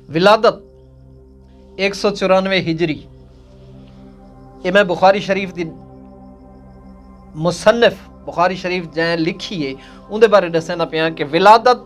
विलादत 194 हिजरी। ये मैं बुखारी शरीफ दी मुसन्निफ बुखारी शरीफ जैं लिखी है उनके बारे दसना पिया कि विलादत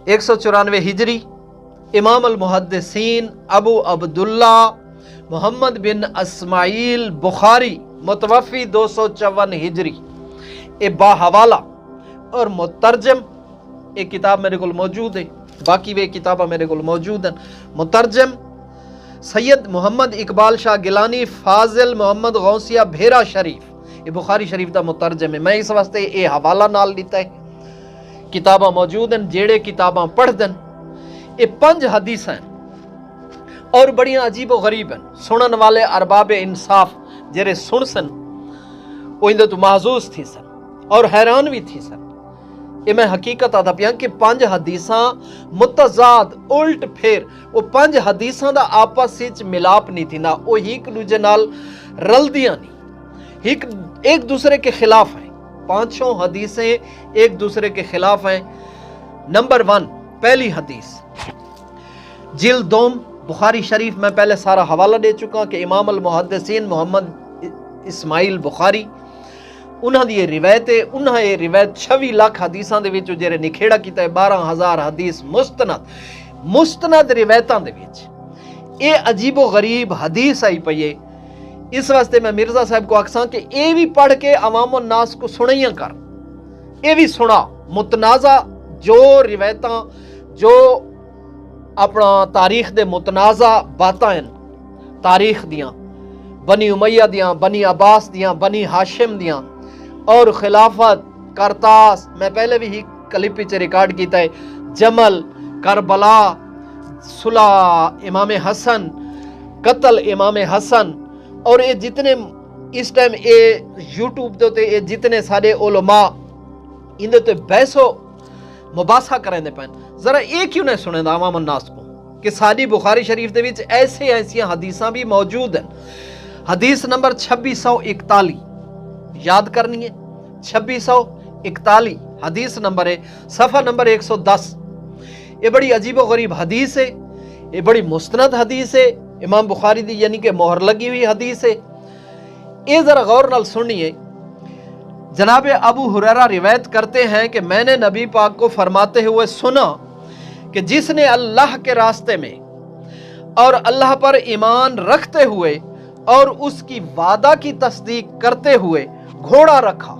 194 हिजरी इमाम अल मुहद्दिसीन अबू अब्दुल्ला मोहम्मद बिन इस्माइल बुखारी मुतवफ़ी 254 हिजरी। ये बाहवाला और मुतरजम एक किताब मेरे को मौजूद है, बाकी वे किताबा मेरे को मौजूद हैं। मुतरजम सैयद मोहम्मद इकबाल शाह गिलानी फाजिल मोहम्मद गौसिया भेरा शरीफ, ये बुखारी शरीफ का मुतरजम है। मैं इस वास्ते ये हवाला नाल लिता है। किताबा मौजूद हैं, जेड़े किताबा पढ़ दें। ये 5 हदीस हैं और बड़ियां अजीब व गरीब हैं। सुनन वाले अरबाब इंसाफ जेरे सुन सन वो इंदे तो महजूज थी सन और हैरान भी थी सन। ये मैं हकीकत आता पिया कि 5 हदीसां मुतजाद उल्ट फेर वो 5 हदीसां दा आपस विच मिलाप नहीं थी ना, वो एक दूजे नाल रलदियां नहीं, एक दूसरे के खिलाफ हैं। 5 हदीसें एक दूसरे के खिलाफ हैं। नंबर 1 पहली हदीस जिल्द 2 बुखारी शरीफ में पहले सारा हवाला दे चुका कि इमाम अल मुहद्दिसीन मोहम्मद इस्माइल बुखारी उन्हां दी ये रिवायत है। उन्हां ये रिवायत 26 लाख हदीसां दे विच जेरे निखेड़ा कीता है 12,000 हदीस मुस्तनद रिवायतां दे विच ये अजीबो गरीब हदीस आई पई है। इस वास्ते मैं मिर्जा साहब को आखसां कि ये भी पढ़ के अवाम नास को सुनाइयां कर, ये भी सुना। मुतनाज़ा जो रिवायतां जो अपना तारीख दे मुतनाज़ा बातां हैं तारीख दियां, बनी उमैया दियां, बनी अब्बास दियां, बनी हाशिम दियां और खिलाफत करतास, मैं पहले भी ही क्लिप च रिकॉर्ड किया है, जमल, करबला, सुलह इमाम हसन, कत्ल इमाम हसन, और ये जितने इस टाइम ये यूट्यूब दे ये जितने सारे उलमा इनके तो बहसो मुबासा करेंदे पैन, जरा ये क्यों नहीं सुने आवाम अन्नास को कि सारी बुखारी शरीफ दे विच ऐसे ऐसियां हदीसां भी मौजूद हैं। हदीस नंबर 2641 याद करनी है, 2641 हदीस नंबर है, सफ़ा नंबर 110। ये बड़ी अजीब गरीब हदीस है, ये बड़ी मुस्तनद हदीस है, इमाम बुखारी दी यानी कि मोहर लगी हुई हदीस है। ये जरा गौर नाल सुनिए। जनाब अबू हुरैरा रिवायत करते हैं कि मैंने नबी पाक को फरमाते हुए सुना कि जिसने अल्लाह के रास्ते में और अल्लाह पर ईमान रखते हुए और उसकी वादा की तस्दीक करते हुए घोड़ा रखा,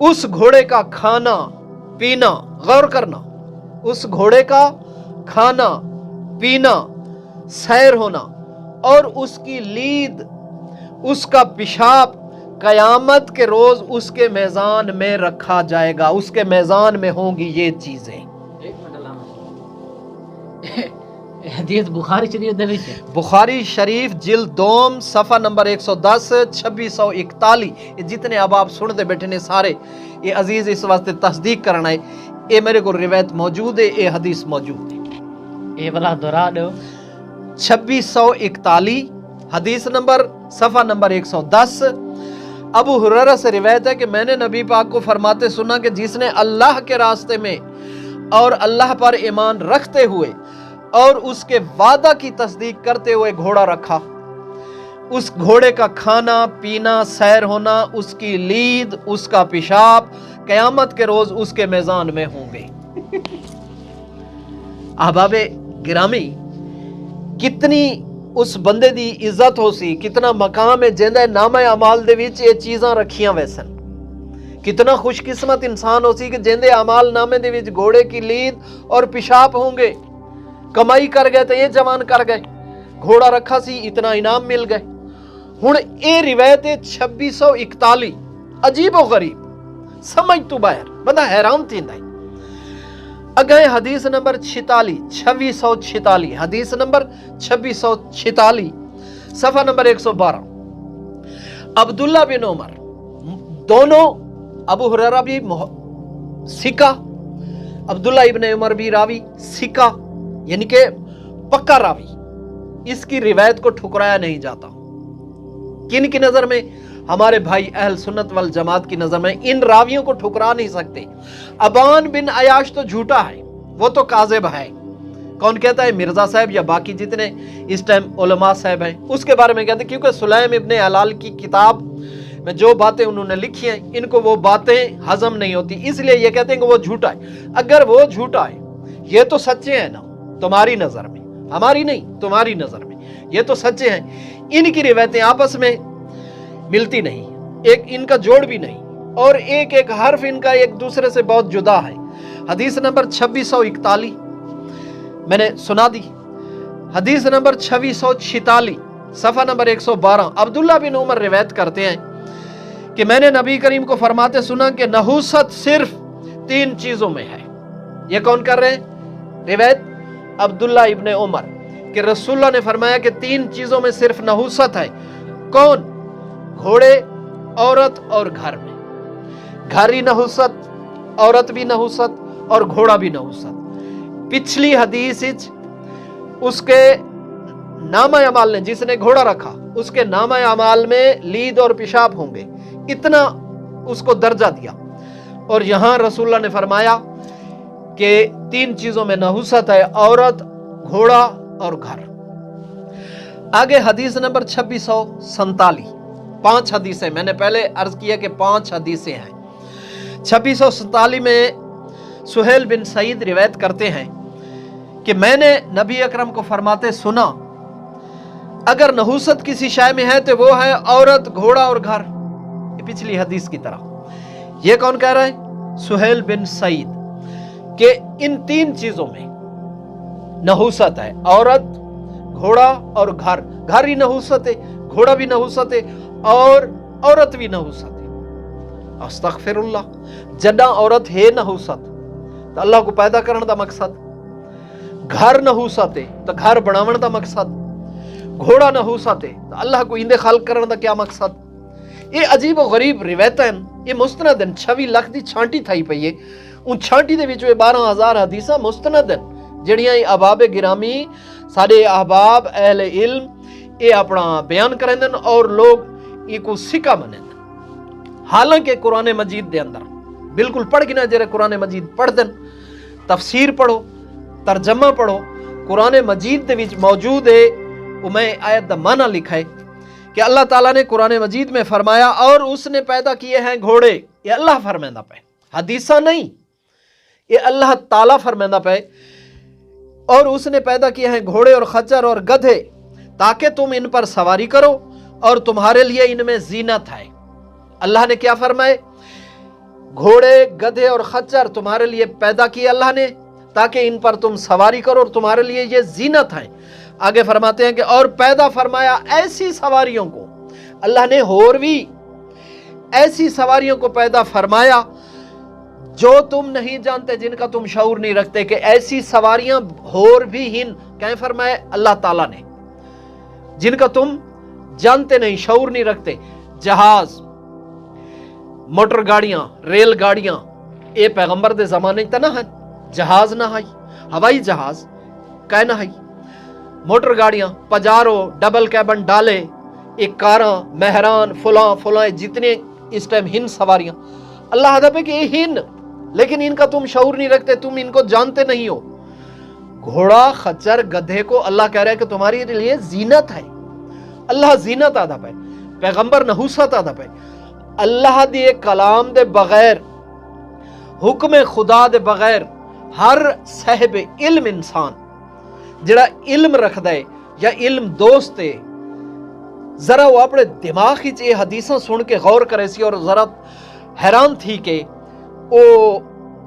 उस घोड़े का खाना पीना, गौर करना, उस घोड़े का खाना पीना, सैर होना और उसकी लीद, उसका पेशाब कयामत के रोज उसके मैजान में रखा जाएगा, उसके मैजान में होंगी ये चीजें। हदीस बुखारी शरीफ दे विच बुखारी शरीफ जिल्द 2 सफ़ा नंबर 110 2641। ये जितने अब आप सुनते बैठे ने सारे ये अजीज इस वास्ते तस्दीक करना है, ये मेरे को रिवायत मौजूद है, ये हदीस मौजूद है। ये वाला दोहरा दो। 2641 हदीस नंबर सफ़ा नंबर 110। अबू हुरैरा से रिवायत है कि मैंने नबी पाक को फरमाते सुना कि जिसने अल्लाह के रास्ते में और अल्लाह पर ईमान रखते हुए और उसके वादा की तस्दीक करते हुए घोड़ा रखा, उस घोड़े का खाना पीना, सैर होना, उसकी लीद, उसका पेशाब कयामत के रोज उसके मैजान में होंगे। अहबाबे गिरामी, कितनी उस बंदे दी इज्जत हो सी, कितना मकाम है जिंदा नामे अमाल दे विच ये चीज़ां रखियां वैसन। कितना खुशकिस्मत इंसान हो सी कि जिंदे अमाल नामे दे विच घोड़े की लीद और पेशाब होंगे। कमाई कर गए तो ये जवान कर गए, घोड़ा रखा सी इतना इनाम मिल गए। हुण ये रिवायत है 2641, अजीब व गरीब, समझ तो बाहर, बंदा हैरान थींदा है। अगे हदीस नंबर 2646 हदीस नंबर 2646 सफ़ा नंबर 112। अब्दुल्ला बिन उमर, दोनों अबू हुरैरा भी सिका, अब्दुल्ला इब्न उमर भी रावी सिका यानी कि पक्का रावी, इसकी रिवायत को ठुकराया नहीं जाता। किन की नजर में? हमारे भाई अहल सुन्नत वल जमात की नजर में इन रावियों को ठुकरा नहीं सकते। अबान बिन अयाश तो झूठा है, वो तो काज़िब है। कौन कहता है? मिर्जा साहब या बाकी जितने इस टाइम उलमा साहब हैं उसके बारे में कहते हैं, क्योंकि सुलैम इब्ने हलाल की किताब में जो बातें उन्होंने लिखी हैं इनको वो बातें हजम नहीं होती, इसलिए ये कहते हैं कि वो झूठा है। अगर वो झूठा है, ये तो सच्चे हैं ना तुम्हारी नजर में, हमारी नहीं तुम्हारी नजर में, ये तो सच्चे हैं। इनकी रिवायतें आपस में मिलती नहीं, एक इनका जोड़ भी नहीं, और एक एक हर्फ इनका एक दूसरे से बहुत जुदा है। हदीस नंबर 2641 मैंने सुना दी। हदीस नंबर 2646 सफ़ा नंबर 112 अब्दुल्ला बिन उमर रिवायत करते हैं कि मैंने नबी करीम को फरमाते सुना कि नहुसत सिर्फ 3 चीजों में है। ये कौन कर रहे हैं? रिवायत अब्दुल्ला इब्ने उमर कि रसूलुल्लाह ने फरमाया कि 3 चीजों में सिर्फ नहुसत है। कौन? घोड़े, औरत और घर में। घर ही नहुसत, औरत भी नहुसत और घोड़ा भी नहुसत। पिछली हदीस उसके नामा अमाल ने, जिसने घोड़ा रखा उसके नामा अमाल में लीद और पेशाब होंगे, इतना उसको दर्जा दिया। और यहां रसूलुल्लाह ने फरमाया कि 3 चीजों में नहुसत है, औरत, घोड़ा और घर। आगे हदीस नंबर 2647 5 हदीसें, मैंने पहले अर्ज किया कि 5 हदीसें हैं। 2647 में सुहेल बिन सईद रिवायत करते हैं कि मैंने नबी अकरम को फरमाते सुना, अगर नहुसत किसी शय में है तो वो है औरत, घोड़ा और घर। ये पिछली हदीस की तरह। ये कौन कह रहा है? सुहेल बिन सईद कि इन 3 चीजों में नहुसत है, औरत, घोड़ा और घर। घर ही नहुसत है, घोड़ा भी नहुसत है और औरत भी नहुसत है। अस्तगफिरुल्लाह, जदा औरत है नहुसत तो अल्लाह को पैदा करने का मकसद, घर नहुसत है तो घर बनावन का मकसद, घोड़ा नहुसत है तो अल्लाह को इंदे खाल करने का क्या मकसद। ये अजीब और गरीब रिवायतां ये मुस्तनद हैं। 26 लाख की छांटी थी पई है, उन छांटी दे विच 12,000 हदीसां मुस्तनद हैं जड़ियां अहबाब गिरामी साडे अहबाब अहले इल्म ये अपना बयान करेंदे और लोग इको सिक्का मनेंदे। हालांकि कुरान मजीद दे अंदर बिल्कुल पढ़ के ना जरा कुरान मजीद पढ़ देन, तफसीर पढ़ो, तर्जमा पढ़ो, कुरान मजीद दे विच मौजूद है। उमें आयत दा माना लिखा है कि अल्लाह ताला ने कुरान मजीद में फरमाया और उसने पैदा किए हैं घोड़े। ये अल्लाह फरमांदा पे, हदीसा नहीं, ये अल्लाह ताला फरमांदा पे। और उसने पैदा किए हैं घोड़े और खच्चर और गधे ताकि तुम इन पर सवारी करो और तुम्हारे लिए इनमें जीनत है। अल्लाह ने क्या फरमाए? घोड़े, गधे और खच्चर तुम्हारे लिए पैदा किए अल्लाह ने ताकि इन पर तुम सवारी करो और तुम्हारे लिए ये जीनत है। आगे फरमाते हैं कि और पैदा फरमाया ऐसी सवारियों को, अल्लाह ने और भी ऐसी सवारियों को पैदा फरमाया जो तुम नहीं जानते, जिनका तुम शऊर नहीं रखते कि ऐसी सवारियां और भी हिन। क्या फरमाया? अल्लाह ताला ने, जिनका तुम जानते नहीं, शऊर नहीं रखते। जहाज, मोटर गाड़ियां, रेल गाड़ियां, ये पैगंबर दे जमाने तना है। जहाज ना है, हवाई जहाज कहना है, मोटर गाड़ियां, पजारो, डबल कैबन डाले, एक कारा, मेहरान, फुला जितने इस टाइम हिन सवारियां, अल्लाह अदा पे कि ये हिन, लेकिन इनका तुम शऊर नहीं रखते, तुम इनको जानते नहीं हो। घोड़ा, खच्चर, गधे को अल्लाह कह रहा है कि तुम्हारे लिए जीनत है। अल्लाह जीनत आदा पे, पैगंबर नहुसत आदा पे। अल्लाह दे कलाम दे बगैर, हुक्म खुदा दे बगैर हर साहिब इल्म इंसान जड़ा इल्म रखदा है या इल्म दोस्त है, जरा वो अपने दिमाग हिच ये हदीसां सुन के गौर करे सी और जरा हैरान थी कि वो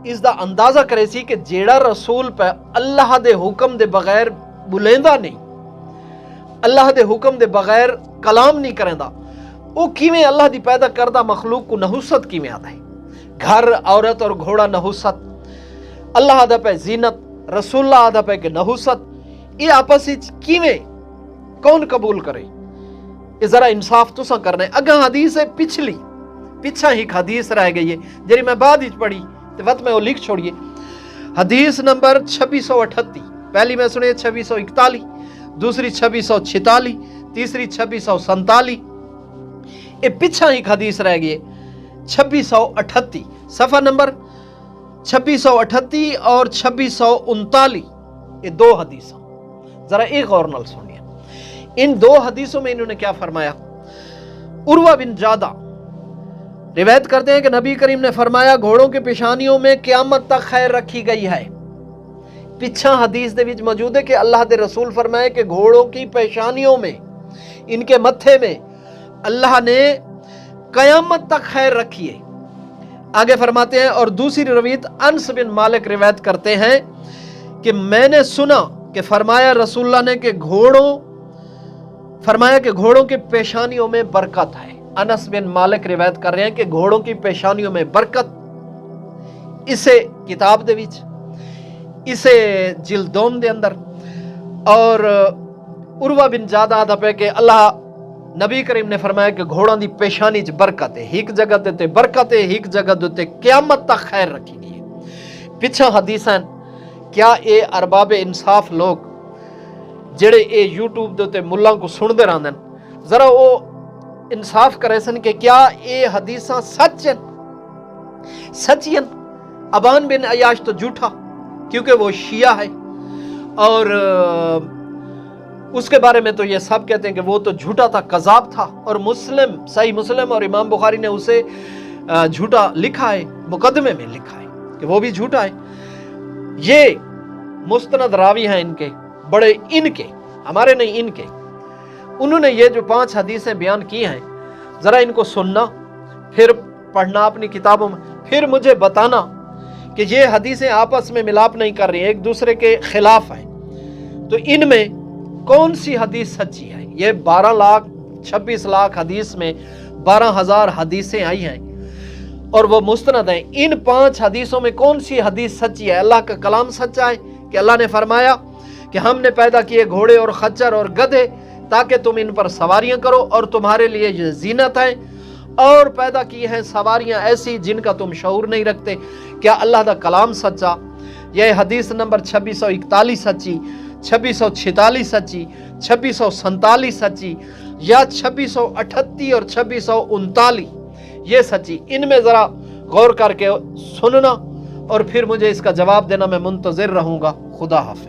इसका अंदाजा करे सी कि जेड़ा रसूल पे अल्लाह दे हुक्म दे बगैर बुलेंदा नहीं, अल्लाह दे हुक्म दे बगैर कलाम नहीं करेंदा, वो किवें अल्लाह दी पैदा करदा मखलूक को नहुसत किवें आता है। घर, औरत और घोड़ा नहुसत, अल्लाह आदा पे जीनत, रसूलुल्लाह आदा पे के नहुसत, ये आपस विच किवें कौन कबूल करे? ये जरा इंसाफ तुसा करना है। अगा हदीस है पिछली, पिछा ही हदीस रह गई है जरी मैं बाद ही पढ़ी तो वत में वो लिख छोड़िए। हदीस नंबर 2638, पहली मैं सुनिए 2641, दूसरी 2646, तीसरी 2647, ये पिछा ही हदीस रह गई है 2638 सफा नंबर 2638 और 2639 ये दो हदीस। जरा एक और नल सुनिए। इन दो हदीसों में इन्होंने क्या फरमाया। उर्वा बिन जादा रिवायत करते हैं कि नबी करीम ने फरमाया घोड़ों की पेशानियों में क़यामत तक खैर रखी गई है। पिछा हदीस दे विच मौजूद है कि अल्लाह दे रसूल फरमाए कि घोड़ों की पेशानियों में, इनके मत्थे में अल्लाह ने क़यामत तक खैर रखी है। आगे फरमाते हैं, और दूसरी रवायत अनस बिन मालिक रिवायत करते हैं कि मैंने सुना कि फरमाया रसूलुल्लाह ने कि घोड़ों की पेशानियों में बरकत है। अनस बिन मालिक रिवायत कर रहे हैं कि घोड़ों की पेशानियों में बरकत। इसे किताब दे विच, इसे जिल्दोम दे अंदर, और उर्वा बिन जादा आदा पे कि अल्लाह नबी करीम ने फरमाया कि घोड़ों की पेशानी च बरकत है। एक जगह ते बरकत है, एक जगह ते क़यामत तक खैर रखी गई है। पिछा हदीसां क्या ये अरबाब इंसाफ लोग जेड़े ये यूट्यूब दे मुल्लां को सुनते रहंदे न, जरा वो इंसाफ करे सन कि क्या ये हदीसां सचियन। अबान बिन अयाश तो झूठा क्योंकि वो शिया है, और उसके बारे में तो ये सब कहते हैं कि वो तो झूठा था, कज़ाब था। और मुस्लिम, सही मुस्लिम और इमाम बुखारी ने उसे झूठा लिखा है, मुकदमे में लिखा है कि वो भी झूठा है। ये मुस्तनद रावी हैं इनके, बड़े इनके, हमारे नहीं इनके। उन्होंने ये जो 5 हदीसें बयान की हैं, जरा इनको सुनना, फिर पढ़ना अपनी किताबों में, फिर मुझे बताना कि ये हदीसें आपस में मिलाप नहीं कर रही हैं, एक दूसरे के खिलाफ हैं। तो इनमें कौन सी हदीस सच्ची है। ये 12 लाख 26 लाख हदीस में 12,000 हदीसें आई हैं और वो मुस्तनद हैं। इन 5 हदीसों में कौन सी हदीस सच्ची है। अल्लाह का कलाम सच्चा है कि अल्लाह ने फरमाया कि हमने पैदा किए घोड़े और खच्चर और गधे ताकि तुम इन पर सवारियां करो और तुम्हारे लिए ये जीनत है, और पैदा की हैं सवारियां ऐसी जिनका तुम शऊर नहीं रखते। क्या अल्लाह का कलाम सच्चा। यह हदीस नंबर 2641 सच्ची, 2646 सच्ची, 2647 सच्ची, या 2638 और 2639 ये सच्ची। इनमें ज़रा गौर करके सुनना और फिर मुझे इसका जवाब देना। मैं मुंतज़िर रहूँगा। खुदा हाफ़िज़।